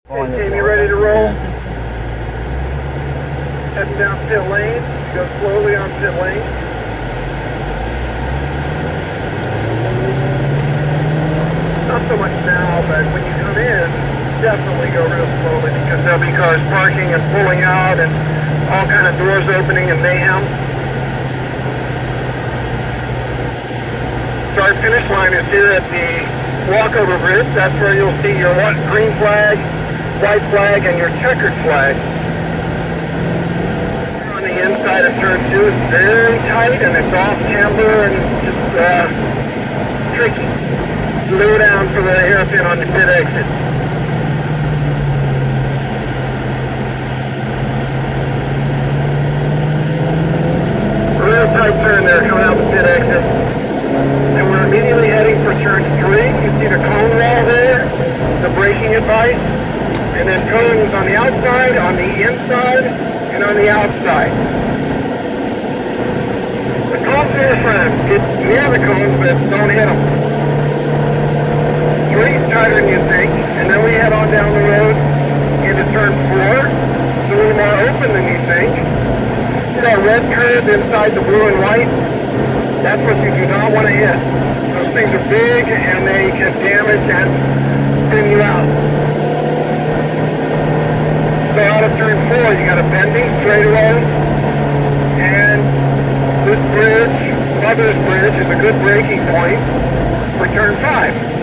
Okay, you ready to roll? Yeah. Heading down pit lane. Go slowly on pit lane. Not so much now, but when you come in, definitely go real slowly because there'll be cars parking and pulling out and all kind of doors opening and mayhem. Start finish line is here at the walkover bridge. That's where you'll see your green flag, white flag, and your checkered flag. On the inside of turn 2, it's very tight and it's off camber and just tricky. Slow down for the hairpin on the pit exit. Real tight turn there coming out the pit exit. And we're immediately heading for turn 3. You see the cone wall there, the braking advice, and then cones on the outside, on the inside, and on the outside. The cones are your friends. Get near the cones, but don't hit them. 3's tighter than you think, and then we head on down the road into turn 4. It's a little more open than you think. See that red curve inside the blue and white? That's what you do not want to hit. Those things are big and they can damage and spin you out. So out of turn 4, you got a bending straightaway, and this bridge, Mother's Bridge, is a good braking point for turn 5.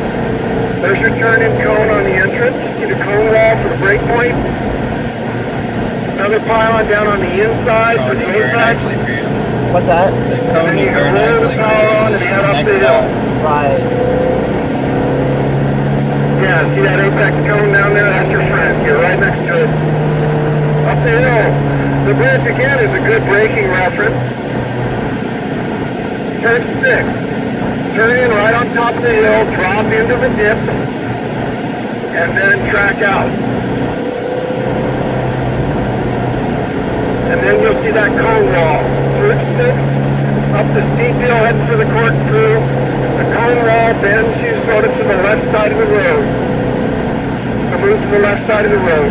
There's your turn-in cone on the entrance. See the cone wall for the brake point. Another pylon down on the inside for the inside. What's that? And then you can roll the power on and head up the hill. Right. Yeah, see that apex cone down there? That's your friend. You're right next to it. Up the hill. The bridge again is a good braking reference. Turn 6. Turn in right on top of the hill, drop into the dip, and then track out. And then you'll see that cone wall. Turn 6, up the steep hill, heading for the corkscrew. The cone wall bends you sort of to the left side of the road. So move to the left side of the road.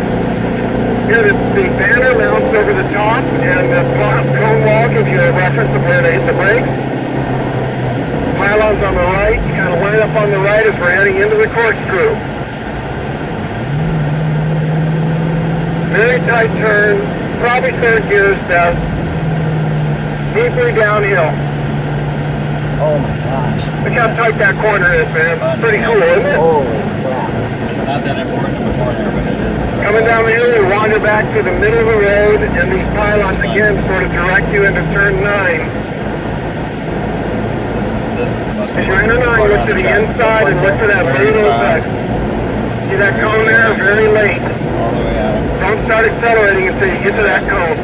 Here the banner mounts over the top, and the cone wall gives you a reference of where to hit the brakes. Pylons on the right, you kind of line up on the right as we're heading into the corkscrew. Very tight turn, probably third gear stuff. Deeply downhill. Oh my gosh. Look how tight that corner is, man. It's pretty cool, isn't it? Holy crap. It's not that important of a corner, but it is. Coming down the hill, you wander back to the middle of the road, and these pylons again sort of direct you into turn 9. This is the most As you enter 9, look to the inside and look for that little effect. See that cone there? Very late. All the way out. Don't start accelerating until you get to that cone.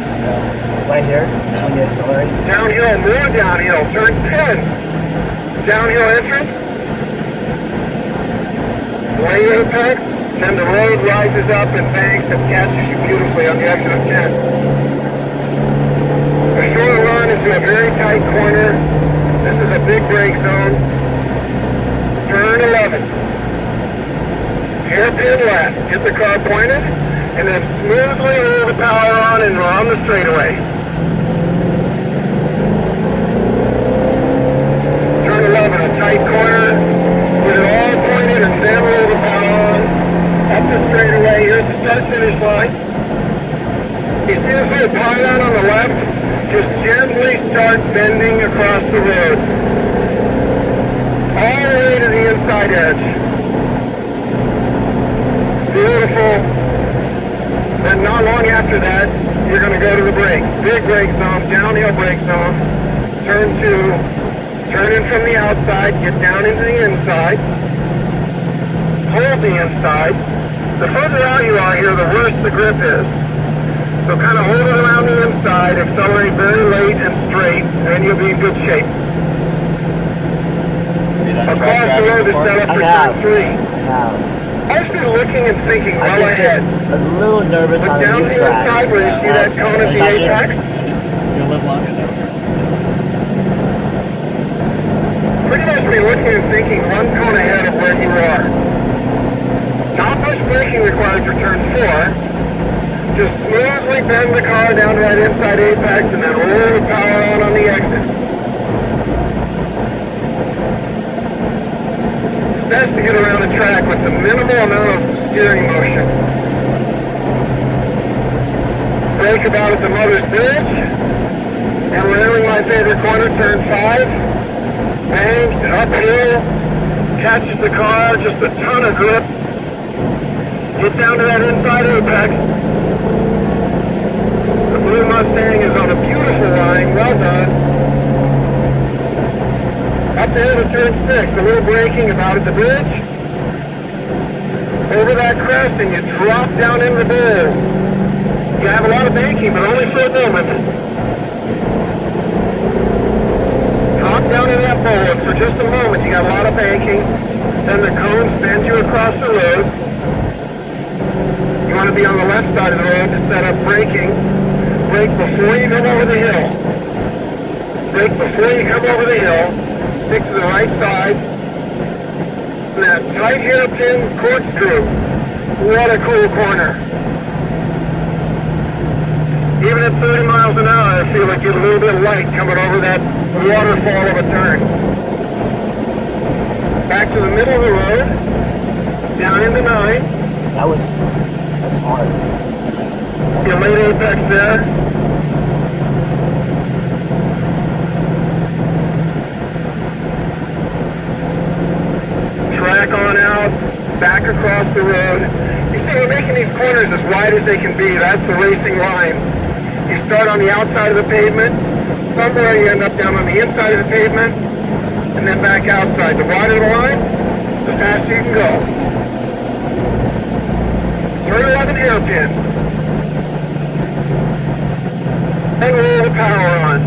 Right here, when you accelerate. Downhill, more downhill. Turn 10. Downhill entrance. Way apex. Then the road rises up and banks and catches you beautifully on the exit of 10. A short run into a very tight corner. This is a big brake zone. Turn 11. Hairpin left. Get the car pointed, and then smoothly roll the power on and we're on the straightaway. Turn 11, a tight corner. Get it all pointed and then roll the power on. Up the straightaway. Here's the start-finish line. You see this little pylon on the left? Just gently start bending across the road. All the way to the inside edge. Beautiful. Then not long after that, you're going to go to the brake. Big brake zone, downhill brake zone. Turn 2. Turn in from the outside, get down into the inside. Hold the inside. The further out you are here, the worse the grip is. So kind of hold it around the inside, accelerate very late and straight, and you'll be in good shape. Across the road is set up for turn 3. I've been looking and thinking well ahead. I'm a little nervous on the down new to the track. inside where you see that cone at the apex. You'll live longer there. Pretty much be looking and thinking one cone ahead of where you are. Not much braking required for turn 4. Just smoothly bend the car down right inside apex and then roll the power on the exit. It's best to get around a track with the minimal amount of steering motion. Brake about at the mother's bridge, and we're entering my favorite corner, turn 5. Bangs uphill, catches the car, just a ton of grip. Get down to that inside apex. The blue Mustang is on a beautiful line, well done. Up there to turn 6, a little braking about at the bridge. Over that crest and you drop down in the bowl. You have a lot of banking, but only for a moment. Drop down in that bowl, and for just a moment you got a lot of banking. Then the cone spins you across the road. You want to be on the left side of the road to set up braking. Brake before you come over the hill. Brake before you come over the hill. Stick to the right side. And that tight hairpin corkscrew. What a cool corner. Even at 30 miles an hour, I feel like you're a little bit light coming over that waterfall of a turn. Back to the middle of the road. Down into 9. That's hard. Your late apex there. Track on out, back across the road. You see, we're making these corners as wide as they can be. That's the racing line. You start on the outside of the pavement. Somewhere you end up down on the inside of the pavement, and then back outside. The wider the line, the faster you can go. Turn 11 hairpin. And roll the power on.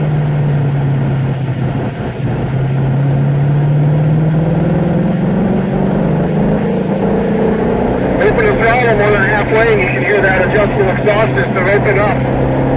Open the throttle more than halfway and you can hear that adjustable exhaust system open up.